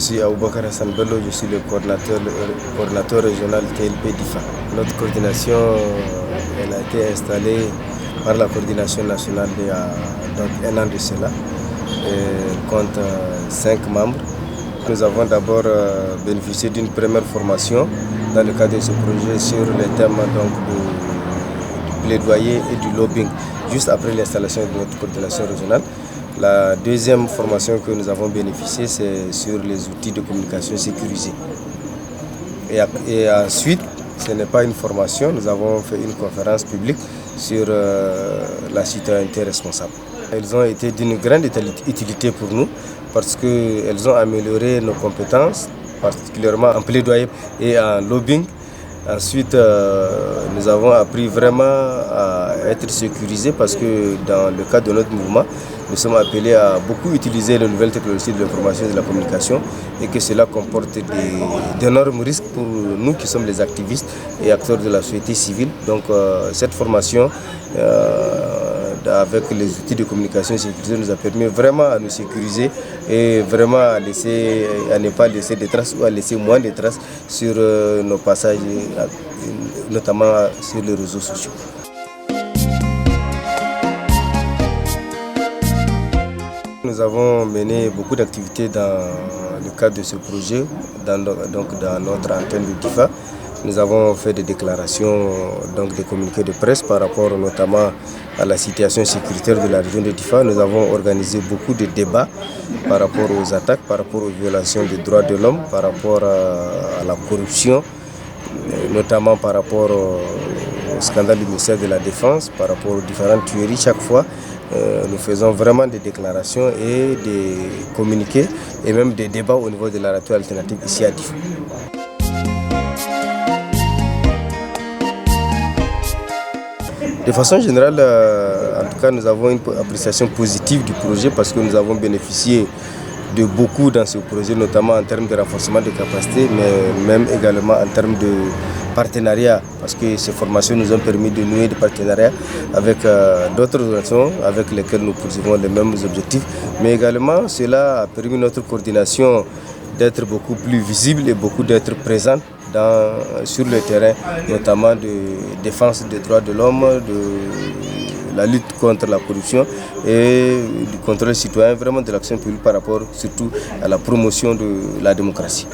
suis Aboubakar Hassan Bello, je suis le coordinateur régional TLP d'IFA. Notre coordination elle a été installée par la coordination nationale il y a donc un an de cela. Elle compte 5 membres. Nous avons d'abord bénéficié d'une première formation dans le cadre de ce projet sur les thèmes donc, du plaidoyer et du lobbying, juste après l'installation de notre coordination régionale. La deuxième formation que nous avons bénéficiée, c'est sur les outils de communication sécurisés. Et ensuite, ce n'est pas une formation, nous avons fait une conférence publique sur la citoyenneté responsable. Elles ont été d'une grande utilité pour nous parce qu'elles ont amélioré nos compétences, particulièrement en plaidoyer et en lobbying. Ensuite, nous avons appris vraiment à être sécurisés parce que dans le cadre de notre mouvement, nous sommes appelés à beaucoup utiliser les nouvelles technologies de l'information et de la communication et que cela comporte d'énormes risques pour nous qui sommes les activistes et acteurs de la société civile. Donc cette formation avec les outils de communication sécurisés nous a permis vraiment à nous sécuriser et vraiment à ne pas laisser de traces ou à laisser moins de traces sur nos passages, notamment sur les réseaux sociaux. Nous avons mené beaucoup d'activités dans le cadre de ce projet, dans notre antenne de DIFA. Nous avons fait des déclarations, donc des communiqués de presse par rapport notamment à la situation sécuritaire de la région de DIFA. Nous avons organisé beaucoup de débats par rapport aux attaques, par rapport aux violations des droits de l'homme, par rapport à la corruption, notamment par rapport au scandale du ministère de la Défense, par rapport aux différentes tueries. Chaque fois, nous faisons vraiment des déclarations et des communiqués et même des débats au niveau de la radio alternative ici à DIFA. De façon générale, en tout cas, nous avons une appréciation positive du projet parce que nous avons bénéficié de beaucoup dans ce projet, notamment en termes de renforcement des capacités, mais même également en termes de partenariat, parce que ces formations nous ont permis de nouer des partenariats avec d'autres organisations avec lesquelles nous poursuivons les mêmes objectifs, mais également cela a permis notre coordination d'être beaucoup plus visible et beaucoup d'être présente sur le terrain, notamment de défense des droits de l'homme, de la lutte contre la corruption et du contrôle citoyen, vraiment de l'action publique par rapport surtout à la promotion de la démocratie.